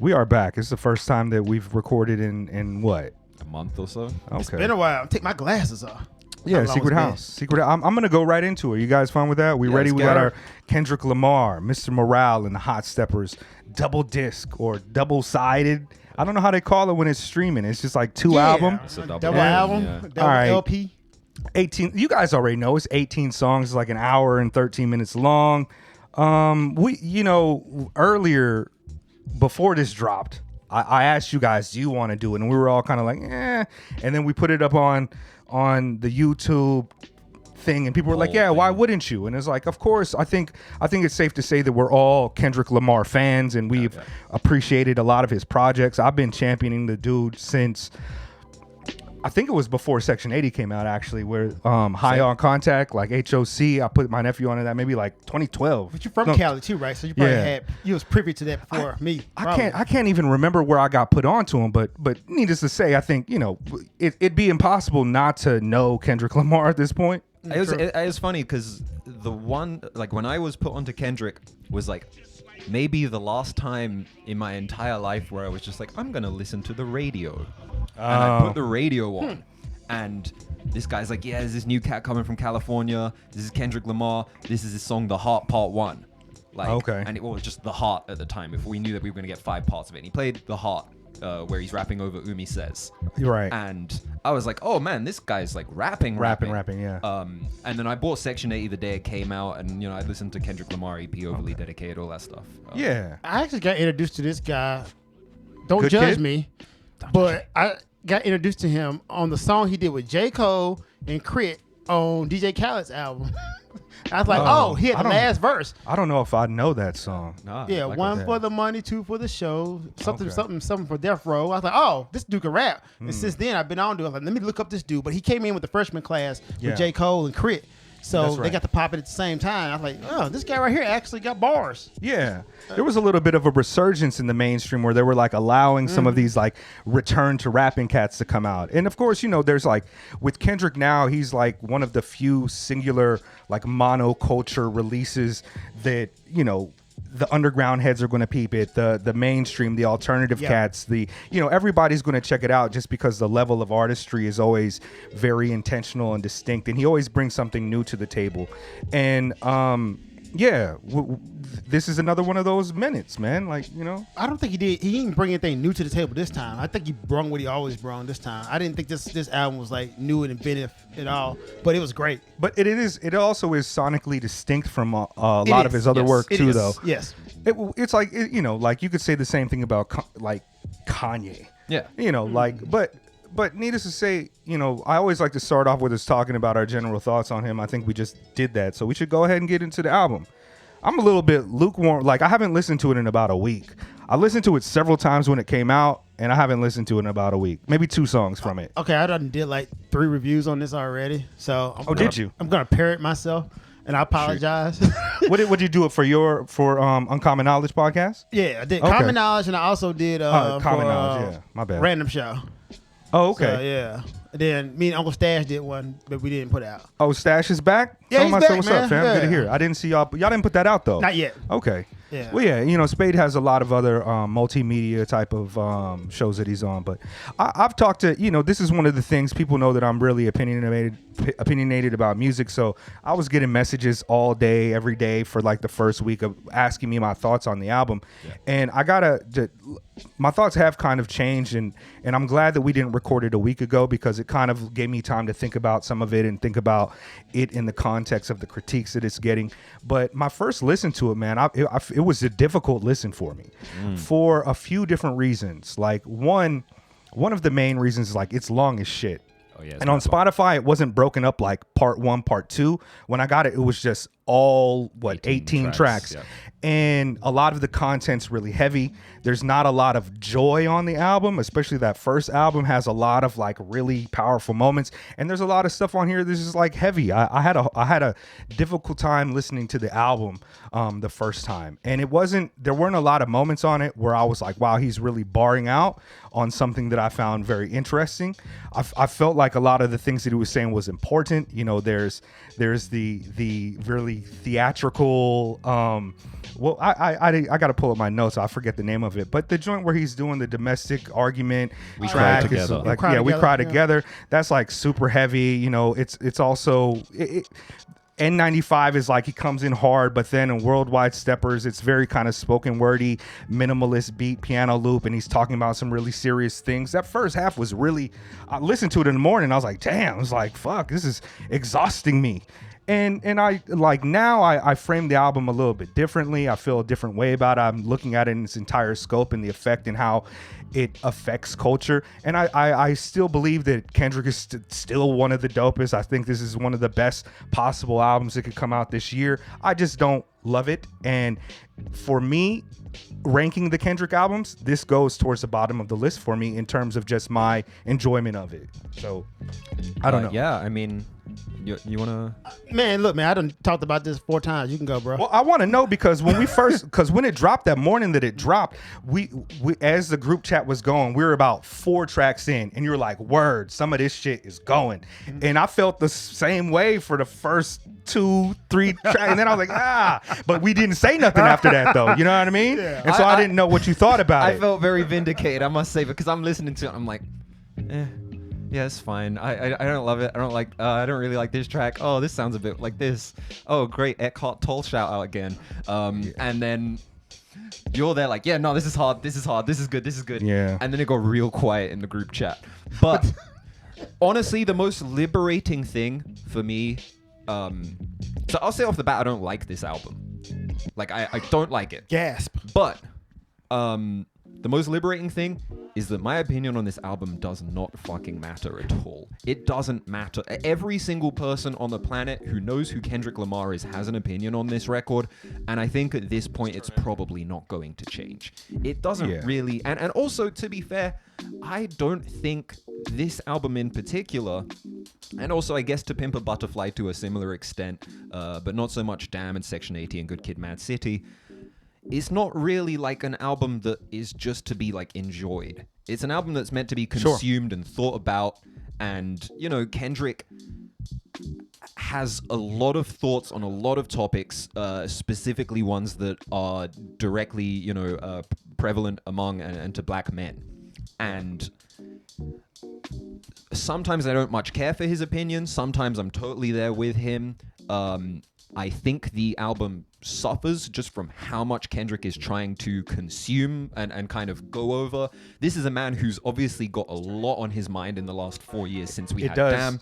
We are back. It's the first time that we've recorded in what? A month or so. Okay. It's been a while. Take my glasses off. Yeah, Secret House. I'm going to go right into it. You guys fine with that? We ready? We got our Kendrick Lamar, Mr. Morale, and the Hot Steppers double disc or double-sided. I don't know how they call it when it's streaming. It's just like two album. It's a double album. Yeah. Double all right. LP. 18. You guys already know it's 18 songs. It's like an hour and 13 minutes long. Earlier before this dropped, I asked you guys, do you want to do it? And we were all kind of like, eh. And then we put it up on the YouTube thing, and people were like, yeah, why wouldn't you? And it's like, of course. I think it's safe to say that we're all Kendrick Lamar fans, and we've appreciated a lot of his projects. I've been championing the dude since, I think it was before Section 80 came out, actually, where High on Contact, like HOC, I put my nephew on that maybe like 2012. But you're from Cali too, right? So you probably you was privy to that before me. Probably. I can't even remember where I got put onto him, but needless to say, I think, it'd be impossible not to know Kendrick Lamar at this point. It was funny because the one, like when I was put onto Kendrick was like maybe the last time in my entire life where I was just like, I'm going to listen to the radio. And I put the radio on, and this guy's like, yeah, there's this new cat coming from California. This is Kendrick Lamar. This is his song, The Heart Part 1. And it was just The Heart at the time, if we knew that we were going to get 5 parts of it. And he played The Heart, where he's rapping over Umi Says. Right. And I was like, oh man, this guy's like rapping, yeah. And then I bought Section 80 the day it came out, and I listened to Kendrick Lamar EP, Overly Dedicated, all that stuff. Yeah. I actually got introduced to this guy. Don't judge me. But I got introduced to him on the song he did with J. Cole and Crit on DJ Khaled's album. I was like, he had the last verse. I don't know if I know that song. Yeah, like 1 for the money, 2 for the show, something for Death Row. I was like, this dude can rap. And since then, I've been on to it. I was like, let me look up this dude. But he came in with the freshman class with J. Cole and Crit. So they got to pop it at the same time. I was like, oh, this guy right here actually got bars. Yeah. There was a little bit of a resurgence in the mainstream where they were like allowing some of these like return to rapping cats to come out. And of course, there's like with Kendrick now, he's like one of the few singular like monoculture releases that, the underground heads are going to peep it, the mainstream, the alternative cats, everybody's going to check it out just because the level of artistry is always very intentional and distinct, and he always brings something new to the table. And this is another one of those minutes, man. Like, I don't think he did. He didn't bring anything new to the table this time. I think he brought what he always brought this time. I didn't think this album was like new and inventive at all, but it was great. But it also is sonically distinct from a lot of his other work too, though. Yes. It's like, like you could say the same thing about like Kanye. Yeah. But needless to say, I always like to start off with us talking about our general thoughts on him. I think we just did that. So we should go ahead and get into the album. I'm a little bit lukewarm. Like, I haven't listened to it in about a week. I listened to it several times when it came out, and I haven't listened to it in about a week. Maybe 2 songs from it. Okay, I did like 3 reviews on this already. So did you? I'm going to parrot myself, and I apologize. What you do it for Uncommon Knowledge podcast? Yeah, I did Common Knowledge, and I also did Common Knowledge, my bad. Random Show. Oh, okay. So, yeah. And then me and Uncle Stash did one, but we didn't put it out. Oh, Stash is back? Yeah, he's back, what's up, fam? Yeah. Good to hear. I didn't see y'all. Y'all didn't put that out, though. Not yet. Okay. Yeah. Well, yeah, Spade has a lot of other multimedia type of shows that he's on. But I've talked to, this is one of the things people know that I'm really opinionated about music. So I was getting messages all day, every day for like the first week of asking me my thoughts on the album. Yeah. And my thoughts have kind of changed. And I'm glad that we didn't record it a week ago because it kind of gave me time to think about some of it and think about it in the context of the critiques that it's getting. But my first listen to it, man, it was a difficult listen for me for a few different reasons. Like one of the main reasons is like it's long as shit. Oh, yeah, and on Spotify, it wasn't broken up like part 1, part 2. When I got it, it was just all 18 tracks. Yeah. And a lot of the content's really heavy. There's not a lot of joy on the album, especially that first album has a lot of like really powerful moments. And there's a lot of stuff on here that's just like heavy. I had a difficult time listening to the album the first time. And there weren't a lot of moments on it where I was like, wow, he's really barring out on something that I found very interesting. I felt like a lot of the things that he was saying was important. There's the really theatrical. Well, I got to pull up my notes. I forget the name of it, but the joint where he's doing the domestic argument We track Cry is Together. like, We Cry Together, together. That's like super heavy. You know, it's also. N95 is like he comes in hard, but then in Worldwide Steppers, it's very kind of spoken wordy, minimalist beat, piano loop, and he's talking about some really serious things. That first half was really, I listened to it in the morning, I was like, damn, I was like, fuck, this is exhausting me. And I like now I frame the album a little bit differently. I feel a different way about it. I'm looking at it in its entire scope and the effect and how it affects culture. And I still believe that Kendrick is still one of the dopest. I think this is one of the best possible albums that could come out this year. I just don't love it. And for me, ranking the Kendrick albums, this goes towards the bottom of the list for me in terms of just my enjoyment of it. So I don't know. Yeah, I mean, you want to... Man, look, man, I done talked about this 4 times. You can go, bro. Well, I want to know because when when it dropped that morning that it dropped, we as the group chat was going, we were about 4 tracks in, and you were like, "Word, some of this shit is going," and I felt the same way for the first 2, 3 tracks, and then I was like, but we didn't say nothing after that, though. You know what I mean? Yeah. And so I didn't know what you thought about it. I felt very vindicated, I must say, because I'm listening to it, I'm like, yeah, it's fine. I don't love it. I don't really like this track. Oh, this sounds a bit like this. Oh, great, Eckhart Tolle shout out again. And then you're there like, yeah, no, this is hard. This is hard. This is good. This is good. Yeah. And then it got real quiet in the group chat. But honestly, the most liberating thing for me. So I'll say off the bat, I don't like this album. Like I don't like it. Gasp. But the most liberating thing is that my opinion on this album does not fucking matter at all. It doesn't matter. Every single person on the planet who knows who Kendrick Lamar is has an opinion on this record, and I think at this point it's probably not going to change. It doesn't really, and also to be fair, I don't think this album in particular, and also I guess To Pimp a Butterfly to a similar extent, but not so much Damn and Section 80 and Good Kid, Mad City, it's not really like an album that is just to be like enjoyed. It's an album that's meant to be consumed and thought about. And, you know, Kendrick has a lot of thoughts on a lot of topics, specifically ones that are directly, you know, prevalent among and to black men. And sometimes I don't much care for his opinion. Sometimes I'm totally there with him. I think the album suffers just from how much Kendrick is trying to consume and kind of go over. This is a man who's obviously got a lot on his mind in the last 4 years since we had Damn.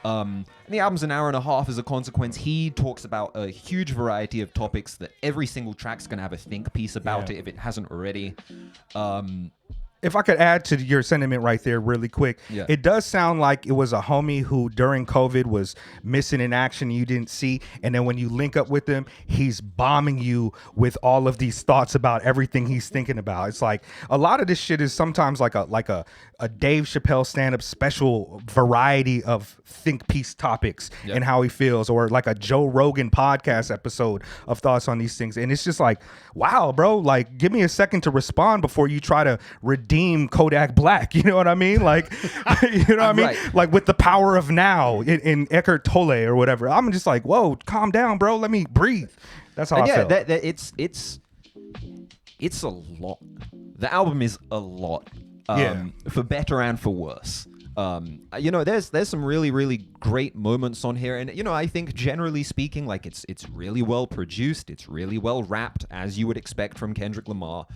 And the album's an hour and a half as a consequence. He talks about a huge variety of topics that every single track's going to have a think piece about it if it hasn't already. If I could add to your sentiment right there really quick, it does sound like it was a homie who during COVID was missing in action you didn't see. And then when you link up with him, he's bombing you with all of these thoughts about everything he's thinking about. It's like a lot of this shit is sometimes like a Dave Chappelle stand-up special variety of think piece topics and how he feels, or like a Joe Rogan podcast episode of thoughts on these things. And it's just like, wow, bro, like give me a second to respond before you try to redeem Kodak Black, you know what I mean? Like, you know what I mean? Right. Like with the power of now in Eckhart Tolle or whatever. I'm just like, whoa, calm down, bro. Let me breathe. That's how I feel. It's a lot. The album is a lot, for better and for worse. You know, there's some really, really great moments on here, and you know, I think generally speaking, like it's really well produced, it's really well rapped, as you would expect from Kendrick Lamar.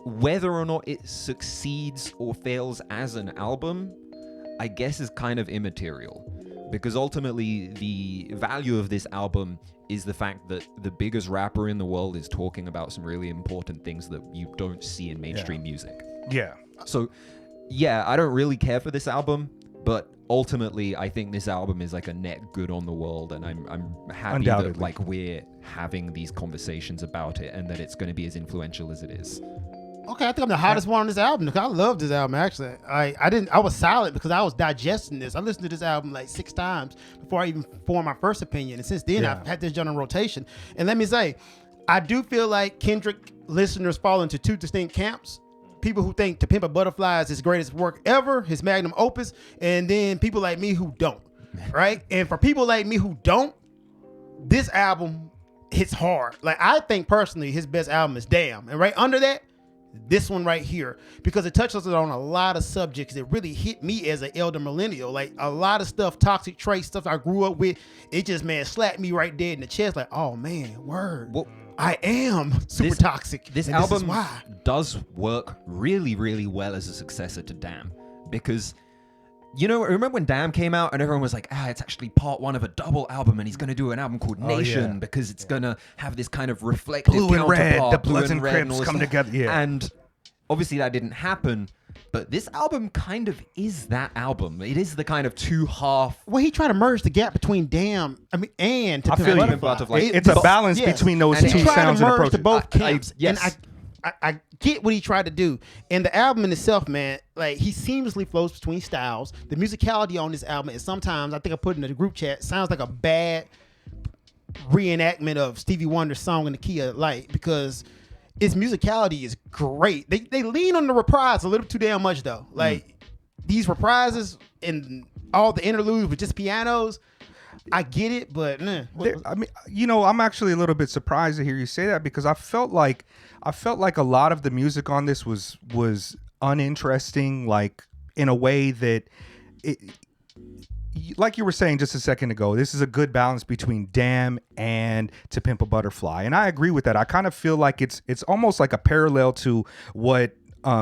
Whether or not it succeeds or fails as an album, I guess is kind of immaterial, because ultimately the value of this album is the fact that the biggest rapper in the world is talking about some really important things that you don't see in mainstream music. Yeah. So, yeah, I don't really care for this album, but ultimately I think this album is like a net good on the world, and I'm happy that like we're having these conversations about it and that it's going to be as influential as it is. Okay, I think I'm the hottest one on this album. I love this album, actually. I was silent because I was digesting this. I listened to this album like 6 times before I even formed my first opinion. And since then, I've had this general rotation. And let me say, I do feel like Kendrick listeners fall into 2 distinct camps. People who think To Pimp a Butterfly is his greatest work ever, his magnum opus, and then people like me who don't. right? And for people like me who don't, this album hits hard. Like, I think personally his best album is Damn. And right under that, this one right here, because it touches on a lot of subjects that really hit me as an elder millennial. Like, a lot of stuff, toxic traits, stuff I grew up with, it just, man, slapped me right dead in the chest. Like, oh man, word. Well, I am super toxic. This and album this is why. does work really, really well as a successor to Damn, because you know, remember when Damn came out and everyone was like, it's actually part one of a double album, and he's going to do an album called Nation because it's going to have this kind of reflective Blue and red, counterpart, the Blue Bloods and red Crips all this come stuff. together. Yeah. And obviously that didn't happen, but this album kind of is that album. It is the kind of two half. Well, he tried to merge the gap between Damn, and To I Pimp feel a you. Butterfly. It's a balance between those And two he tried sounds to and merge approaches. to both camps. Yes. And I get what he tried to do. And the album in itself, man, like, he seamlessly flows between styles. The musicality on this album is sometimes, I think I put in the group chat, sounds like a bad reenactment of Stevie Wonder's song in the Key of Light, because its musicality is great. They lean on the reprise a little too damn much, though. Like, these reprises and all the interludes with just pianos, I get it, but I mean, you know, I'm actually a little bit surprised to hear you say that, because I felt like a lot of the music on this was uninteresting, like, in a way that it, like you were saying just a second ago, this is a good balance between Damn and To Pimp a Butterfly, and I agree with that. I kind of feel like it's almost like a parallel to what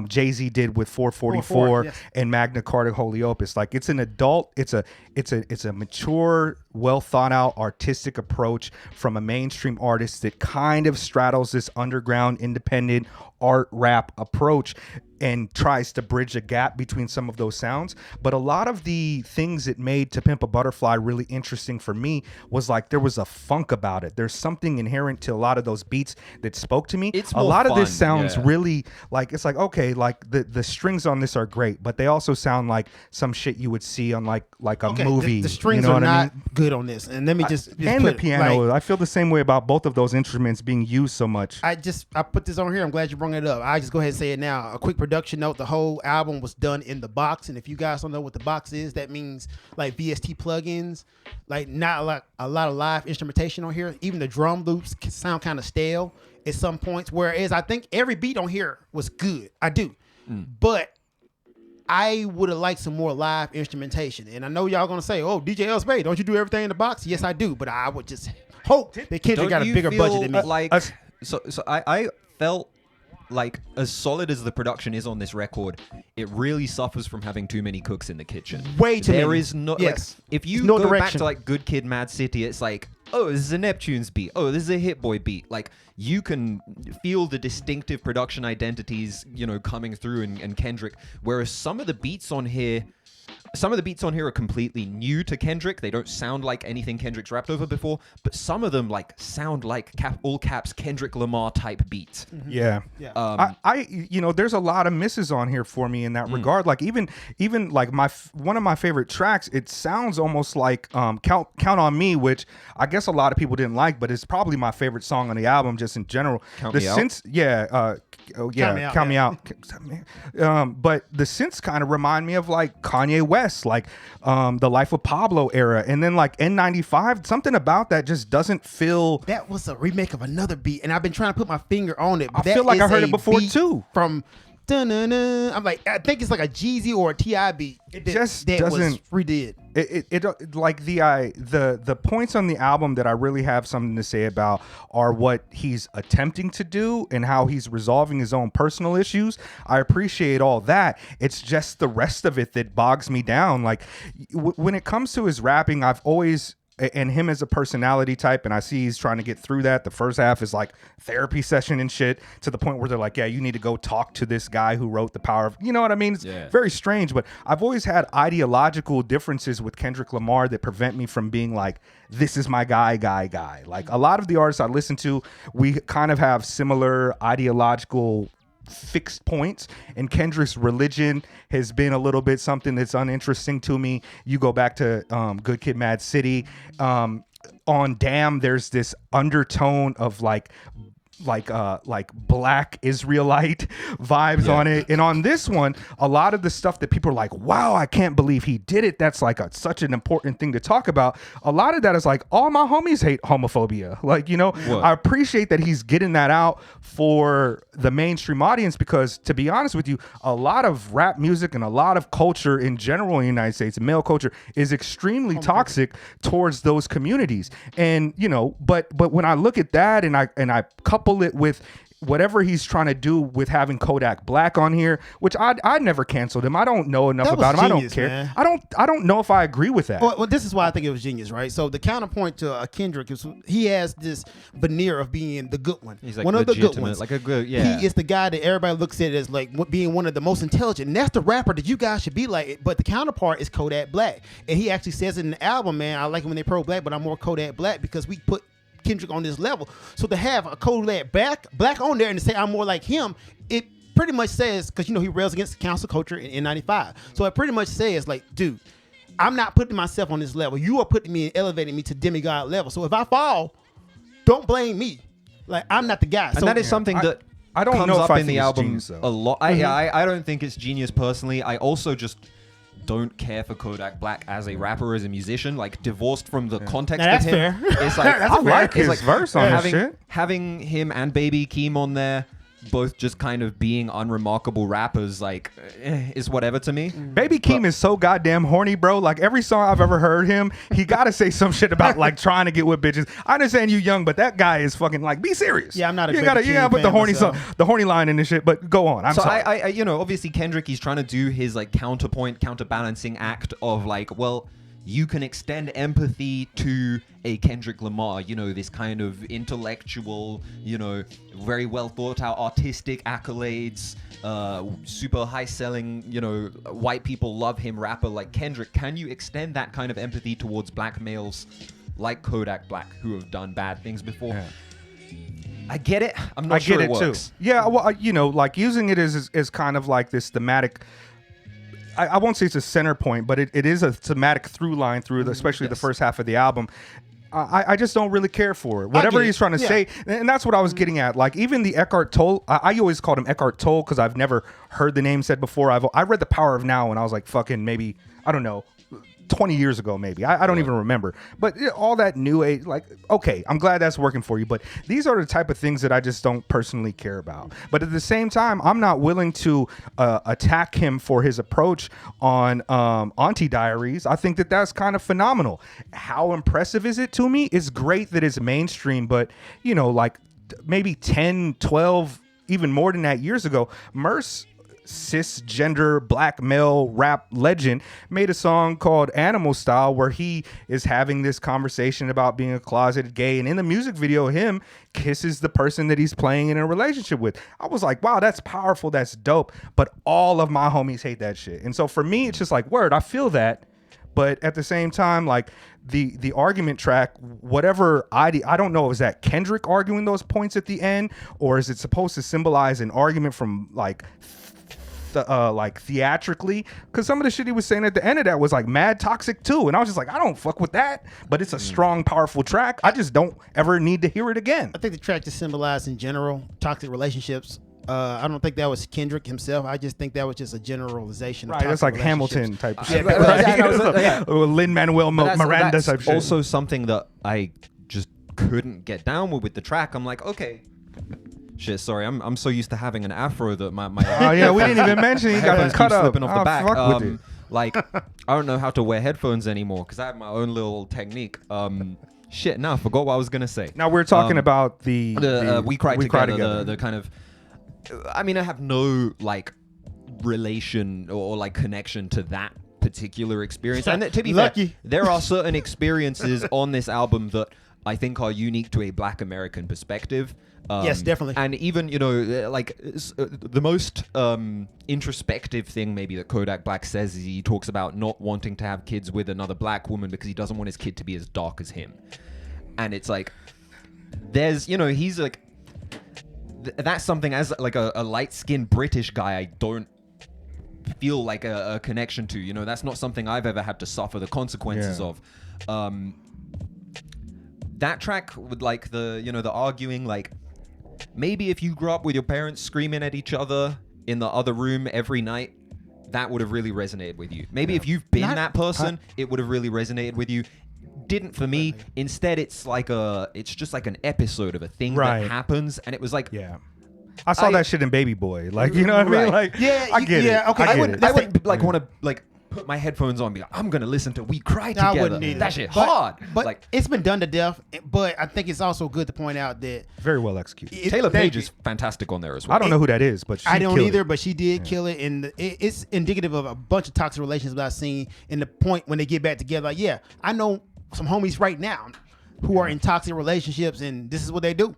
Jay-Z did with 444 yes. and Magna Carta Holy Opus. Like, it's an adult, it's a mature, well thought out artistic approach from a mainstream artist that kind of straddles this underground independent art rap approach and tries to bridge a gap between some of those sounds. But a lot of the things that made To Pimp a Butterfly really interesting for me was like there was a funk about it. There's something inherent to a lot of those beats that spoke to me. It's a more lot of this fun, sounds yeah. really like, it's like, okay, like the strings on this are great, but they also sound like some shit you would see on like a movie. The strings you know are what I not mean? good on this. And let me just And put the piano. like, I feel the same way about both of those instruments being used so much. I put this on here. I'm glad you brought it up. I just go ahead and say it now. A quick production note: the whole album was done in the box, and if you guys don't know what the box is, that means like VST plugins, like not like a lot of live instrumentation on here. Even the drum loops can sound kind of stale at some points. Whereas I think every beat on here was good. I do, but I would have liked some more live instrumentation. And I know y'all gonna say, "Oh, DJ L. Spade, don't you do everything in the box?" Yes, I do, but I would just hope that Kendrick Don't got a you bigger feel budget than me. Like, so I felt like, as solid as the production is on this record, it really suffers from having too many cooks in the kitchen. Way too many. There is no, Yes. like, if you There's no go back direction. to like Good Kid, Mad City, it's like, oh, this is a Neptune's beat. Oh, this is a Hit Boy beat. Like, you can feel the distinctive production identities, you know, coming through in Kendrick. Whereas some of the beats on here are completely new to Kendrick. They don't sound like anything Kendrick's rapped over before, but some of them like sound like all caps Kendrick Lamar type beats. Yeah. I you know, there's a lot of misses on here for me in that regard. Like even like one of my favorite tracks, it sounds almost like Count on Me, which I guess a lot of people didn't like, but it's probably my favorite song on the album just in general. Count Me Out? Count Me Out. But the synths kind of remind me of like Kanye West, like the Life of Pablo era, and then like N95. Something about that just doesn't feel. That was a remake of another beat, and I've been trying to put my finger on it. But I feel like I heard a it before beat too. From dun-dun-dun. I'm like, I think it's like a Jeezy or a T.I. beat. It just doesn't was redid. It like the points on the album that I really have something to say about are what he's attempting to do and how he's resolving his own personal issues. I appreciate all that. It's just the rest of it that bogs me down. Like when it comes to his rapping, I've always, and him as a personality type, and I see he's trying to get through that. The first half is like therapy session and shit, to the point where they're like, yeah, you need to go talk to this guy who wrote The Power of, you know what I mean? It's very strange, but I've always had ideological differences with Kendrick Lamar that prevent me from being like, this is my guy. Like a lot of the artists I listen to, we kind of have similar ideological fixed points, and Kendrick's religion has been a little bit something that's uninteresting to me. You go back to Good Kid, Mad City. On Damn, there's this undertone of like black Israelite vibes on it. And on this one, a lot of the stuff that people are like, wow, I can't believe he did it. That's like such an important thing to talk about. A lot of that is like, all my homies hate homophobia. Like, you know, I appreciate that he's getting that out for the mainstream audience, because to be honest with you, a lot of rap music and a lot of culture in general in the United States, male culture, is extremely toxic towards those communities. And, you know, but when I look at that and I couple it with whatever he's trying to do with having Kodak Black on here, which I never canceled him. I don't know enough about him. Genius, I don't care. Man. I don't know if I agree with that. Well, this is why I think it was genius, right? So the counterpoint to Kendrick is he has this veneer of being the good one. He's like one of the good ones. like a good, yeah. He is the guy that everybody looks at as like being one of the most intelligent. And that's the rapper that you guys should be like. But the counterpart is Kodak Black. And he actually says in the album, man, I like it when they pro-black, but I'm more Kodak Black because we put Kendrick on this level. So to have a Kodak Black on there and to say I'm more like him, it pretty much says, because you know he rails against cancel culture in 95. So it pretty much says like, dude, I'm not putting myself on this level. You are putting me and elevating me to demigod level. So if I fall, don't blame me. Like, I'm not the guy. And so, that is something that I don't comes know if up I in think the it's album genius, though. a lot. I don't think it's genius personally. I also just don't care for Kodak Black as a rapper, as a musician, like divorced from the context Now, that's of him. fair. It's like That's I like his it's verse on this shit. having him and Baby Keem on there, both just kind of being unremarkable rappers, like is whatever to me. Baby Keem is so goddamn horny, bro. Like every song I've ever heard him, he gotta say some shit about like trying to get with bitches. I understand you young, but that guy is fucking like, be serious. Yeah, I'm not a you Baby gotta Keem put the fan horny myself. song, the horny line in this shit. But go on. I'm So sorry. I you know, obviously Kendrick, he's trying to do his like counterbalancing act of like, well, you can extend empathy to a Kendrick Lamar, you know, this kind of intellectual, you know, very well thought out artistic accolades, super high selling, you know, white people love him rapper like Kendrick. Can you extend that kind of empathy towards black males like Kodak Black who have done bad things before? Yeah. I get it. I'm not I sure get it works. too. Yeah, well, you know, like using it as kind of like this thematic. I won't say it's a center point, but it is a thematic through line through, especially the first half of the album. I just don't really care for it. Whatever he's trying to say, and that's what I was getting at. Like even the Eckhart Tolle, I always called him Eckhart Tolle because I've never heard the name said before. I read The Power of Now when I was like fucking maybe, I don't know, 20 years ago maybe. I don't even remember. But all that new age, like, okay, I'm glad that's working for you. But these are the type of things that I just don't personally care about. But at the same time, I'm not willing to attack him for his approach on Auntie Diaries. I think that that's kind of phenomenal. How impressive is it to me? It's great that it's mainstream, but, you know, like maybe 10, 12, even more than that years ago, Merce, cisgender black male rap legend, made a song called Animal Style where he is having this conversation about being a closeted gay, and in the music video him kisses the person that he's playing in a relationship with. I was like, wow, that's powerful, that's dope. But all of my homies hate that shit. And so for me it's just like, word, I feel that. But at the same time, like the argument track, whatever I don't know, is that Kendrick arguing those points at the end, or is it supposed to symbolize an argument from like theatrically? Because some of the shit he was saying at the end of that was like mad toxic too, and I was just like, I don't fuck with that. But it's a strong, powerful track. I just don't ever need to hear it again. I think the track just symbolized in general toxic relationships. I don't think that was Kendrick himself. I just think that was just a generalization. Right, that's like Hamilton type of shit. Yeah. Lin-Manuel Miranda that's type shit. also something that I just couldn't get down with the track. I'm like, okay. Shit, sorry, I'm so used to having an afro that my oh yeah, we didn't even mention he got headphones cut keep up. slipping off the back. Fuck with it. Like, I don't know how to wear headphones anymore because I have my own little technique. Shit, now I forgot what I was gonna say. Now we're talking about the We Cry Together. The kind of, I mean, I have no like relation or like connection to that particular experience. And to be Lucky. fair, there are certain experiences on this album that I think are unique to a Black American perspective. Yes, definitely. And even, you know, like the most introspective thing maybe that Kodak Black says is he talks about not wanting to have kids with another black woman because he doesn't want his kid to be as dark as him. And it's like, there's, you know, he's like, that's something as like a light-skinned British guy I don't feel like a connection to. You know, that's not something I've ever had to suffer the consequences of. That track with like the, you know, the arguing, like, maybe if you grew up with your parents screaming at each other in the other room every night, that would have really resonated with you. Maybe if you've been that person, it would have really resonated with you. Didn't for me. Instead, it's just like an episode of a thing that happens, and it was like, I saw that shit in Baby Boy, like, you know what I mean? Like, I get it. Okay, I would like want to like put my headphones on and be like, I'm gonna listen to We Cry Together. I wouldn't either. That shit hard. But like, it's been done to death. But I think it's also good to point out that very well executed. Taylor Page is fantastic on there as well. I don't know who that is, but I don't either. But she did kill it, and it's indicative of a bunch of toxic relations that I've seen. In the point when they get back together, like, yeah, I know some homies right now who are in toxic relationships, and this is what they do.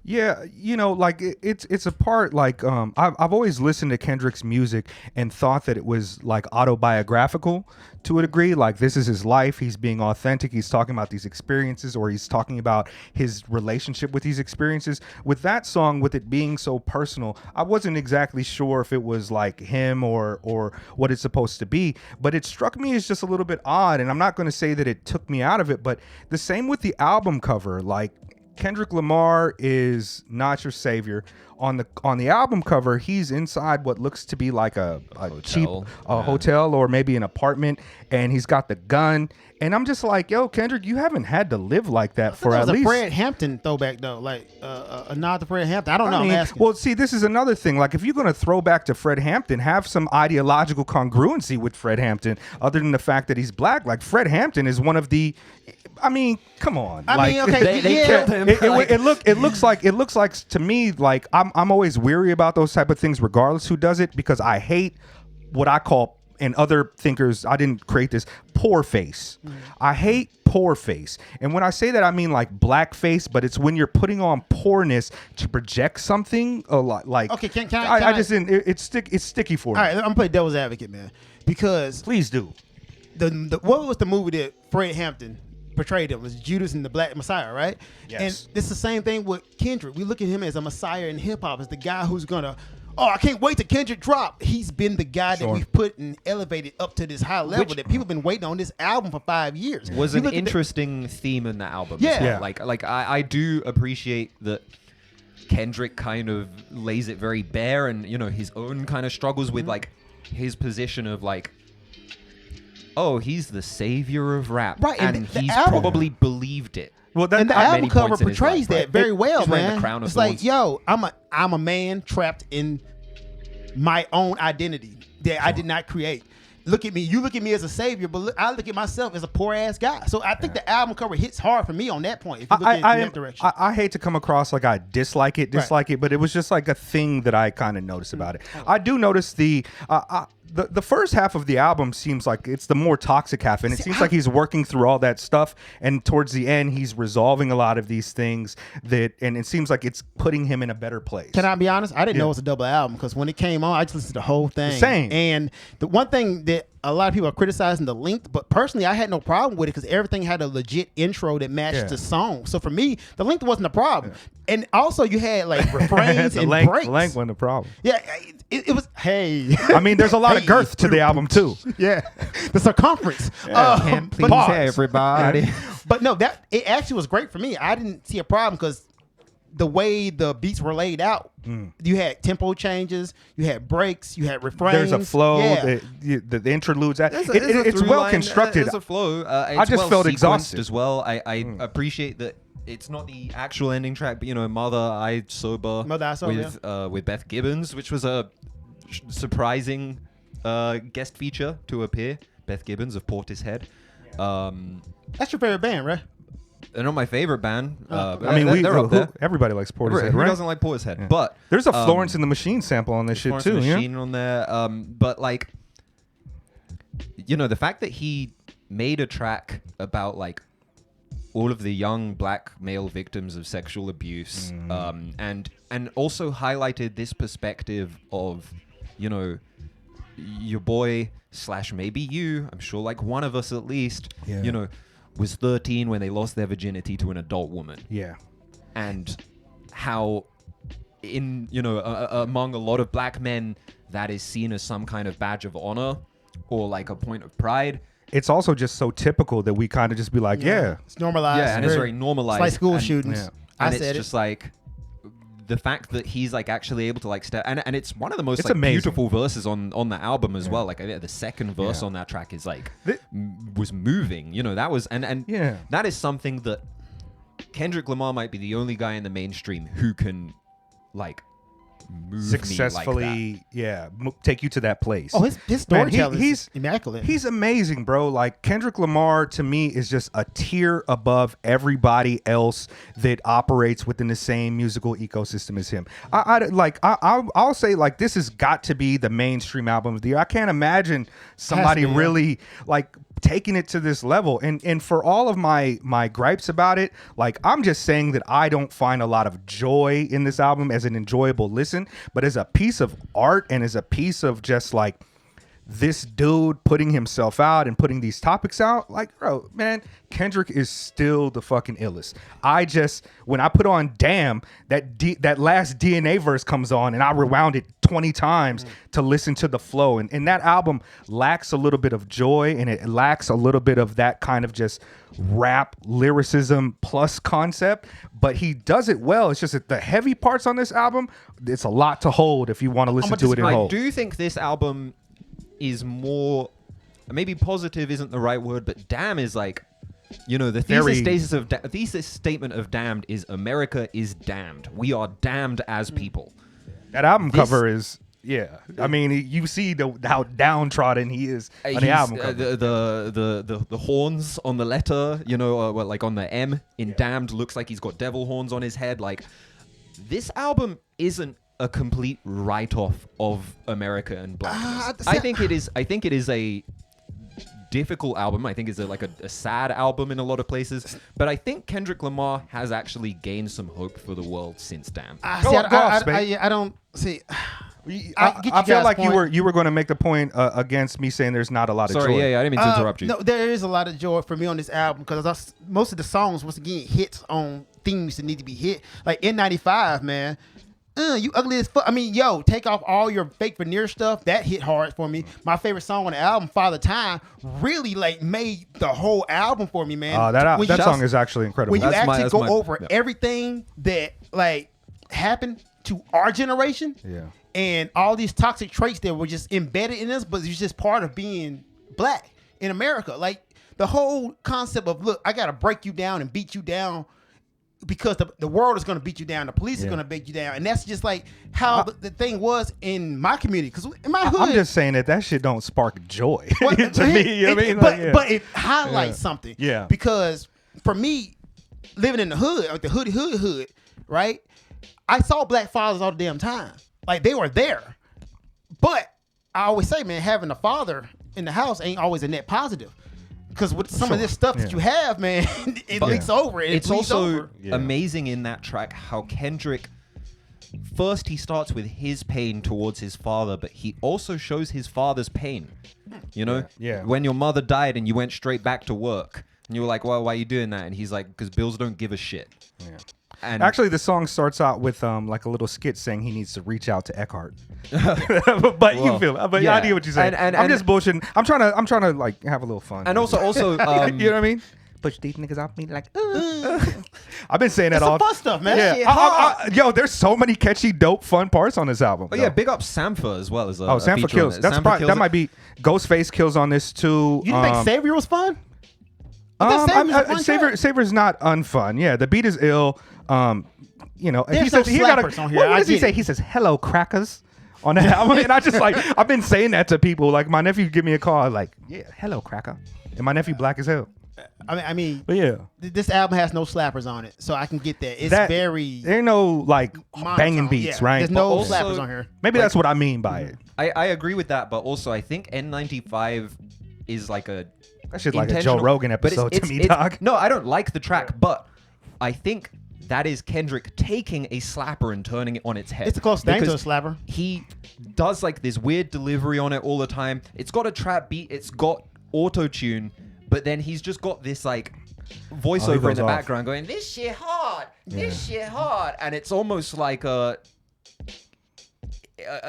Yeah, you know, like it's a part like I've always listened to Kendrick's music and thought that it was like autobiographical to a degree. Like, this is his life. He's being authentic. He's talking about these experiences, or he's talking about his relationship with these experiences. With that song, with it being so personal, I wasn't exactly sure if it was like him or what it's supposed to be, but it struck me as just a little bit odd. And I'm not going to say that it took me out of it, but the same with the album cover. Like, Kendrick Lamar is not your savior. On the album cover, he's inside what looks to be like a cheap hotel or maybe an apartment, and he's got the gun. And I'm just like, yo, Kendrick, you haven't had to live like that for at least. That was a Fred Hampton throwback though, like a nod to Fred Hampton. I don't know. I'm asking. Well, see, this is another thing. Like, if you're gonna throw back to Fred Hampton, have some ideological congruency with Fred Hampton, other than the fact that he's black. Like, Fred Hampton is one of the. I mean, come on. I mean, okay, they killed him. It looks like to me, like I'm always weary about those type of things, regardless who does it, because I hate what I call, and other thinkers, I didn't create this, poor face. I hate poor face. And when I say that, I mean like blackface, but it's when you're putting on poorness to project something a lot. Like, okay, can I just didn't. It's sticky for me. All right, I'm gonna play devil's advocate, man, because please do. The what was the movie that Fred Hampton portrayed him? Was Judas and the Black Messiah, right? Yes. And it's the same thing with Kendrick. We look at him as a messiah in hip hop, as the guy who's gonna, I can't wait to Kendrick drop. He's been the guy that we've put and elevated up to this high level that people have been waiting on this album for 5 years. Was an interesting theme in the album. Yeah. As well. Like I do appreciate that Kendrick kind of lays it very bare, and you know, his own kind of struggles with like his position of like, oh, he's the savior of rap, right? And he's probably believed it. Well, and the album cover portrays that right? very well, man. It's like, yo, I'm a man trapped in my own identity that I did not create. Look at me. You look at me as a savior, but I look at myself as a poor ass guy. So I think the album cover hits hard for me on that point. If you look at it in that direction, I hate to come across like I dislike it, but it was just like a thing that I kind of noticed about it. I do notice the first half of the album seems like it's the more toxic half, and it seems like he's working through all that stuff, and towards the end he's resolving a lot of these things and it seems like it's putting him in a better place. Can I be honest? I didn't know it was a double album, because when it came on, I just listened to the whole thing. Same. And the one thing that a lot of people are criticizing the length, but personally I had no problem with it because everything had a legit intro that matched the song. So for me, the length wasn't a problem. And also you had like refrains and breaks. The length wasn't a problem. Yeah, it was, hey. I mean, there's a lot of girth to the album too. Yeah, the circumference. Can't please everybody. But no, it actually was great for me. I didn't see a problem because the way the beats were laid out, you had tempo changes, you had breaks, you had refrains. There's a flow. Yeah. The interludes. It's well constructed. There's a flow. I just felt exhausted as well. I appreciate that. It's not the actual ending track, but you know, Mother I Sober with Beth Gibbons, which was a surprising guest feature to appear. Beth Gibbons of Portishead. That's your favorite band, right? They're not my favorite band. I mean, they're up there. Everybody likes Portishead, Who right? doesn't like Portishead? Yeah. But there's a Florence and the Machine sample on this shit Florence too. And the Machine on there. But like, you know, the fact that he made a track about like all of the young black male victims of sexual abuse, and also highlighted this perspective of, you know, your boy / maybe you, I'm sure like one of us at least, you know, was 13 when they lost their virginity to an adult woman. Yeah. And how in, you know, among a lot of black men, that is seen as some kind of badge of honor or like a point of pride. It's also just so typical that we kind of just be like, it's normalized. Yeah, and it's very normalized. It's like school shootings. And it's just like the fact that he's like actually able to like step, and it's one of the most It's like amazing. beautiful verses on the album as well. Like the second verse on that track is like was moving. You know, that was and that is something that Kendrick Lamar might be the only guy in the mainstream who can like move successfully me like that. take you to that place. Oh, his storytelling he's is immaculate. He's amazing, bro. Like Kendrick Lamar to me is just a tier above everybody else that operates within the same musical ecosystem as him. I'll say like this has got to be the mainstream album of the year. I can't imagine somebody really like taking it to this level. And for all of my gripes about it, like I'm just saying that I don't find a lot of joy in this album as an enjoyable listen, but as a piece of art and as a piece of just like this dude putting himself out and putting these topics out, like, bro, man, Kendrick is still the fucking illest. When I put on Damn, that last DNA verse comes on and I rewound it 20 times to listen to the flow. And that album lacks a little bit of joy and it lacks a little bit of that kind of just rap lyricism plus concept, but he does it well. It's just that the heavy parts on this album, it's a lot to hold if you want to listen to it in whole. Do you think this album is more, maybe positive isn't the right word, but Damn is like, you know, the thesis statement of Damned is America is damned. We are damned as people. That album cover is, I mean, you see how downtrodden he is on the album cover. The horns on the letter, you know, like on the M in Damned looks like he's got devil horns on his head. Like, this album isn't a complete write-off of America and blackness. I think it is a difficult album. I think it's a sad album in a lot of places. But I think Kendrick Lamar has actually gained some hope for the world since Damn. I don't see. I feel like you were going to make the point against me saying there's not a lot of joy. Sorry, I didn't mean to interrupt you. No, there is a lot of joy for me on this album because most of the songs, once again, hits on themes that need to be hit. Like N95, man. You ugly as fuck. I mean, yo, take off all your fake veneer stuff. That hit hard for me. My favorite song on the album, Father Time, really like made the whole album for me, man. That song is actually incredible. When you actually go over everything that like happened to our generation, and all these toxic traits that were just embedded in us, but it's just part of being black in America. Like the whole concept of, look, I gotta break you down and beat you down, because the world is going to beat you down. The police is going to beat you down. And that's just like how the thing was in my community. Because in my hood... I'm just saying that shit don't spark joy to me. You know what I mean? But it highlights something. Yeah. Because for me, living in the hood, like the hood, right? I saw black fathers all the damn time. Like, they were there. But I always say, man, having a father in the house ain't always a net positive. Because with some of this stuff that you have, man, it leaks over. It's also amazing in that track how Kendrick, first he starts with his pain towards his father, but he also shows his father's pain. You know? Yeah. When your mother died and you went straight back to work, and you were like, well, why are you doing that? And he's like, because bills don't give a shit. Yeah. And actually, the song starts out with like a little skit saying he needs to reach out to Eckhart. But you feel, but I get what you're saying. I'm just bullshitting. I'm trying to like have a little fun. And also, you know what I mean? Push these niggas off me like. I've been saying that all. Fun stuff, man. Yeah. Yo, there's so many catchy, dope, fun parts on this album. Oh yeah, big up Sampha as well as Sampha kills. That might be Ghostface kills on this too. You didn't think Savior was fun? Savior's not unfun. Yeah, the beat is ill. You know, he says on here. What does he say? He says, "Hello, crackers," on that album, and I just like I've been saying that to people. Like my nephew give me a call, like, "Yeah, hello, cracker," and my nephew black as hell. I mean, but yeah, this album has no slappers on it, so I can get that. It's very there ain't no like monotone. banging beats, right? There's no slappers on here. Maybe that's what I mean by it. I agree with that, but also I think N95 is like a that shit like a Joe Rogan episode to me, dog. No, I don't like the track, but I think that is Kendrick taking a slapper and turning it on its head. It's a close thing to a slapper. He does like this weird delivery on it all the time. It's got a trap beat. It's got auto-tune, but then he's just got this like voiceover in the background going, this shit hard, this shit hard. And it's almost like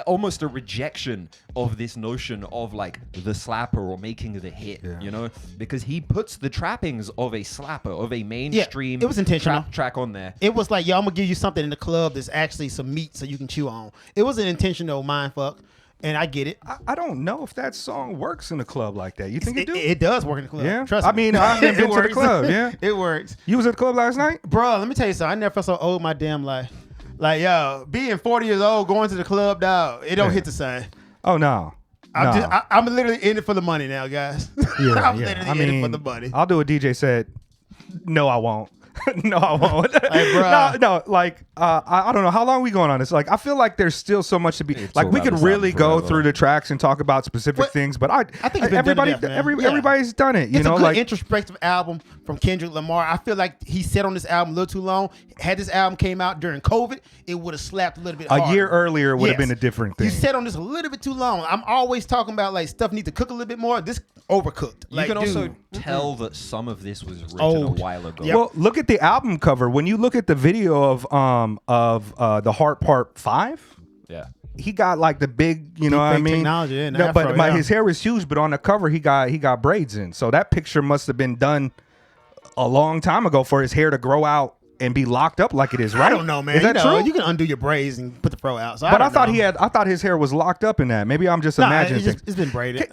almost a rejection of this notion of like the slapper or making the hit, you know, because he puts the trappings of a slapper, of a mainstream it was intentional track on there. It was like, yo, I'm gonna give you something in the club that's actually some meat so you can chew on. It was an intentional mind fuck, and I get it. I don't know if that song works in a club like that. You think it do? It does work in the club. Yeah, Trust me. I mean, I haven't been to the club. Yeah, it works. You was at the club last night, bro. Let me tell you something. I never felt so old in my damn life. Like, yo, being 40 years old, going to the club, dog, it don't hit the same. Oh no. I'm literally in it for the money now, guys. I'm literally in it for the money. I'll do a DJ set. No, I won't. No, I won't. Like, no, like I don't know how long are we going on this. Like, I feel like there's still so much to be. Like, we could really go through the tracks and talk about specific things, but I think it's been everybody's done it. You know, it's a good like introspective album from Kendrick Lamar. I feel like he sat on this album a little too long. Had this album came out during COVID, it would have slapped a little bit harder. A year earlier would have been a different thing. You sat on this a little bit too long. I'm always talking about like stuff needs to cook a little bit more. This overcooked. You like, can also tell that some of this was written a while ago. Yep. Well, look at the album cover. When you look at the video of the Heart Part 5, he got like the big, you know what I mean? Technology, but his hair was huge, but on the cover he got braids in. So that picture must have been done a long time ago for his hair to grow out and be locked up like it is, right? I don't know, man. Is that true? You can undo your braids and put the fro out. So but I thought his hair was locked up in that. Maybe I'm just imagining things. It's been braided.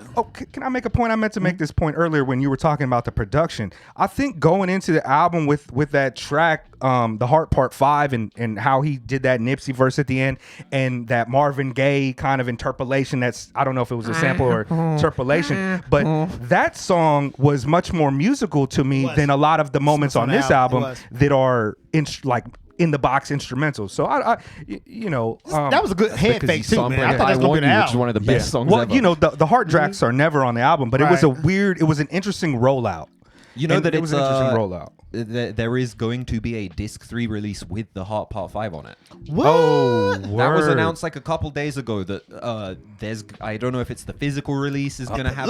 Can I make a point? I meant to make this point earlier when you were talking about the production. I think going into the album with that track, the Heart Part 5, and how he did that Nipsey verse at the end, and that Marvin Gaye kind of interpolation. That's, I don't know if it was a sample or interpolation, but that song was much more musical to me than a lot of the moments on this album that are in the box instrumentals. So I you know, that was a good head fake too, man. I thought that was gonna be which is one of the best songs ever. You know, the heart tracks are never on the album, but it was it was an interesting rollout. You know, that it was an interesting rollout. There is going to be a disc 3 release with the Heart Part 5 on it. What? Oh, that was announced like a couple days ago. That there's, I don't know if it's the physical release is gonna have.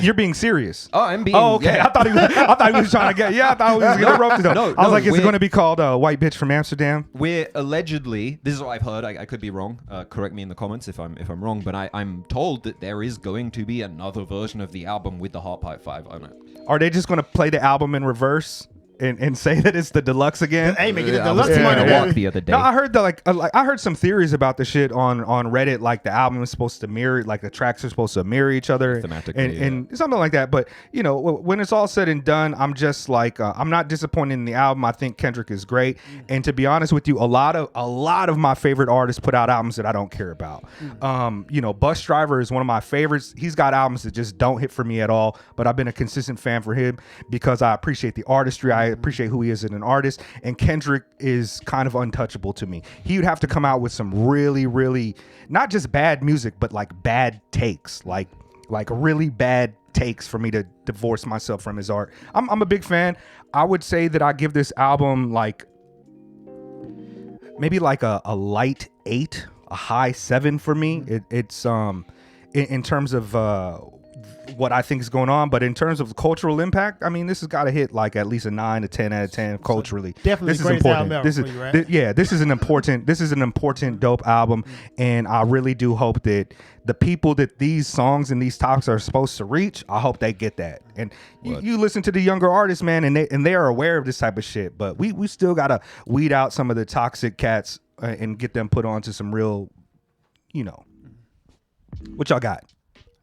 You're being serious. Oh, I'm being. Oh, okay. Yeah. I thought he was trying to get. Yeah, I thought he was gonna rope it. I was like, is it going to be called "White Bitch from Amsterdam"? We're allegedly. This is what I've heard. I could be wrong. Correct me in the comments if I'm wrong. But I'm told that there is going to be another version of the album with the Heart Part 5 on it. Are they just going to play the album in reverse and say that it's the deluxe again? Hey, make it the deluxe money. Walk the other day. No, I heard I heard some theories about the shit on Reddit. Like the album is supposed to mirror, like the tracks are supposed to mirror each other, and something like that. But you know, when it's all said and done, I'm just like I'm not disappointed in the album. I think Kendrick is great, and to be honest with you, a lot of my favorite artists put out albums that I don't care about. You know, Bus Driver is one of my favorites. He's got albums that just don't hit for me at all, but I've been a consistent fan for him because I appreciate the artistry. I appreciate who he is as an artist, and Kendrick is kind of untouchable to me. He would have to come out with some really, really not just bad music, but like bad takes, like really bad takes for me to divorce myself from his art. I'm a big fan. I would say that I give this album like maybe like a light 8, a high 7 for me. It's in terms of what I think is going on, but in terms of cultural impact, I mean, this has got to hit like at least a 9 to 10 out of 10 culturally. Definitely, this is important. This is an important dope album, and I really do hope that the people that these songs and these topics are supposed to reach, I hope they get that. And you listen to the younger artists, man, and they are aware of this type of shit, but we still gotta weed out some of the toxic cats and get them put onto some real, you know. What y'all got?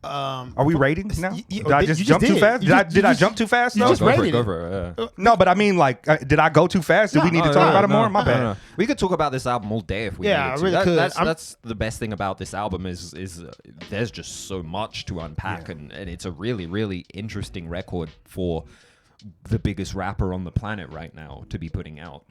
Are we rating now? Did I just jump too fast? Did I jump too fast? You just rated go for it. No, but I mean, like, did I go too fast? Did we need to talk about it more? My bad. No. We could talk about this album all day if we needed to. I really could. That's the best thing about this album is there's just so much to unpack, and it's a really, really interesting record for the biggest rapper on the planet right now to be putting out.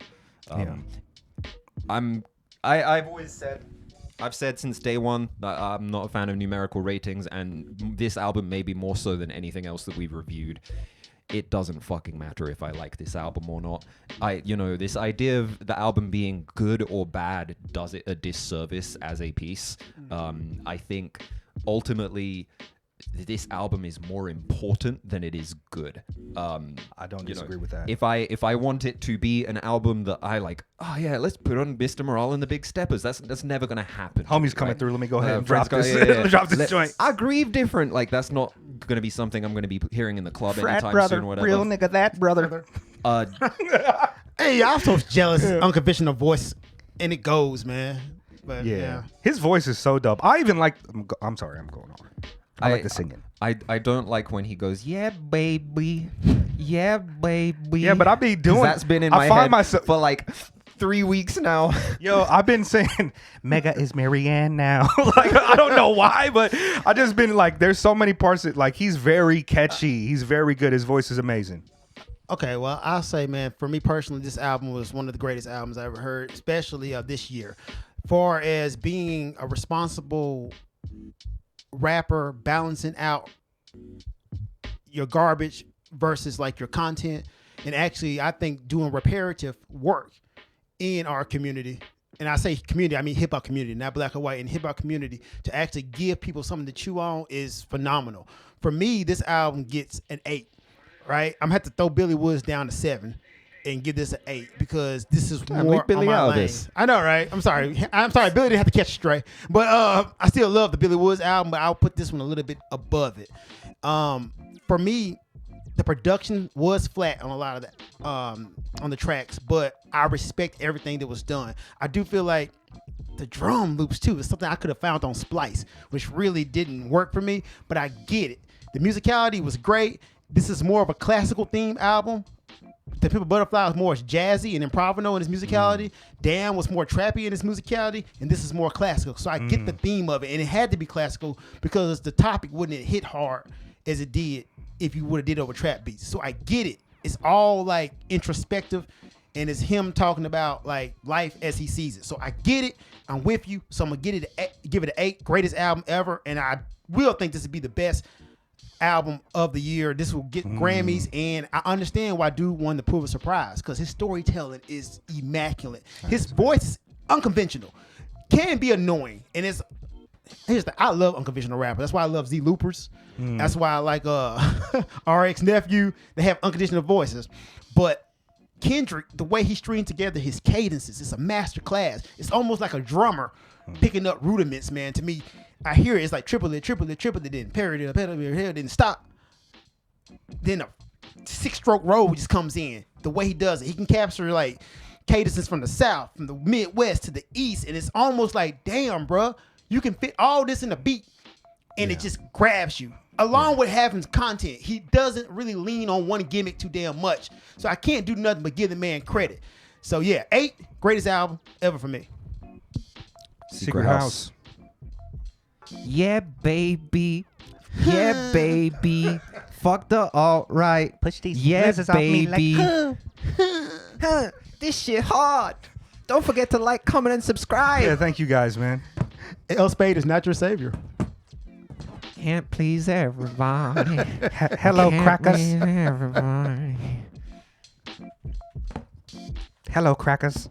I've said since day one that I'm not a fan of numerical ratings, and this album maybe more so than anything else that we've reviewed. It doesn't fucking matter if I like this album or not. This idea of the album being good or bad does it a disservice as a piece. I think ultimately this album is more important than it is good. I don't disagree with that. If I want it to be an album that I like, oh yeah, let's put on Mr. Morale and the Big Steppers. That's never gonna happen. Homie's coming through. Let me go ahead and Fred's drop this. yeah. Drop this joint. I grieve different. Like that's not gonna be something I'm gonna be hearing in the club anytime brother, soon. Or whatever. real nigga, that brother. Hey, I'm so jealous. Unconventional voice, and it goes, man. But Yeah. His voice is so dope. I even like. I'm sorry, I'm going on. I like the singing. I don't like when he goes, yeah, baby, yeah, baby. Yeah, but I be doing. That's been in my head for like 3 weeks now. Yo, I've been saying Mega is Marianne now. Like I don't know why, but I just been like, there's so many parts that like he's very catchy. He's very good. His voice is amazing. Okay, well, I'll say, man, for me personally, this album was one of the greatest albums I ever heard, especially this year. Far as being a responsible rapper, balancing out your garbage versus like your content, and actually, I think doing reparative work in our community. And I say community, I mean hip hop community, not black or white, and hip hop community to actually give people something to chew on is phenomenal. For me, this album gets an 8. Right, I'm gonna have to throw Billy Woods down to 7 and give this an 8 because this is more Billy on my out lane. this. I know, right? I'm sorry. Billy didn't have to catch a stray, but I still love the Billy Woods album, but I'll put this one a little bit above it. For me, the production was flat on a lot of that on the tracks, but I respect everything that was done. I do feel like the drum loops too is something I could have found on Splice, which really didn't work for me, but I get it. The musicality was great. This is more of a classical theme album. The Pimp a Butterfly was more jazzy and improvino in its musicality. Damn was more trappy in its musicality, and this is more classical. So I get the theme of it, and it had to be classical because the topic wouldn't have hit hard as it did if you would have did it over trap beats. So I get it. It's all like introspective, and it's him talking about like life as he sees it. So I get it. I'm with you. So I'm gonna give it an 8. Greatest album ever, and I will think this would be the best album of the year. This will get Grammys, and I understand why dude won the Pulitzer Prize because his storytelling is immaculate. His voice is unconventional, can be annoying, and I love unconventional rappers. That's why I love Z Loopers. That's why I like RX Nephew. They have unconventional voices, but Kendrick, the way he stringed together his cadences, it's a master class. It's almost like a drummer picking up rudiments, man. To me, I hear it, it's like triplet, then parody, then stop. Then a 6-stroke roll just comes in. The way he does it, he can capture like cadences from the South, from the Midwest to the East, and it's almost like, damn, bro, you can fit all this in a beat, and it just grabs you. Along with having content, he doesn't really lean on one gimmick too damn much. So I can't do nothing but give the man credit. So yeah, 8, greatest album ever for me. Secret House. Yeah, baby. Yeah, baby. Fuck the alt-right. Push these yeah, off me baby. like, This shit hard. Don't forget to like, comment, and subscribe. Yeah, thank you guys, man. L. Spade is not your savior. Can't please everybody. Hello, Can't crackers. please everybody. Hello, crackers.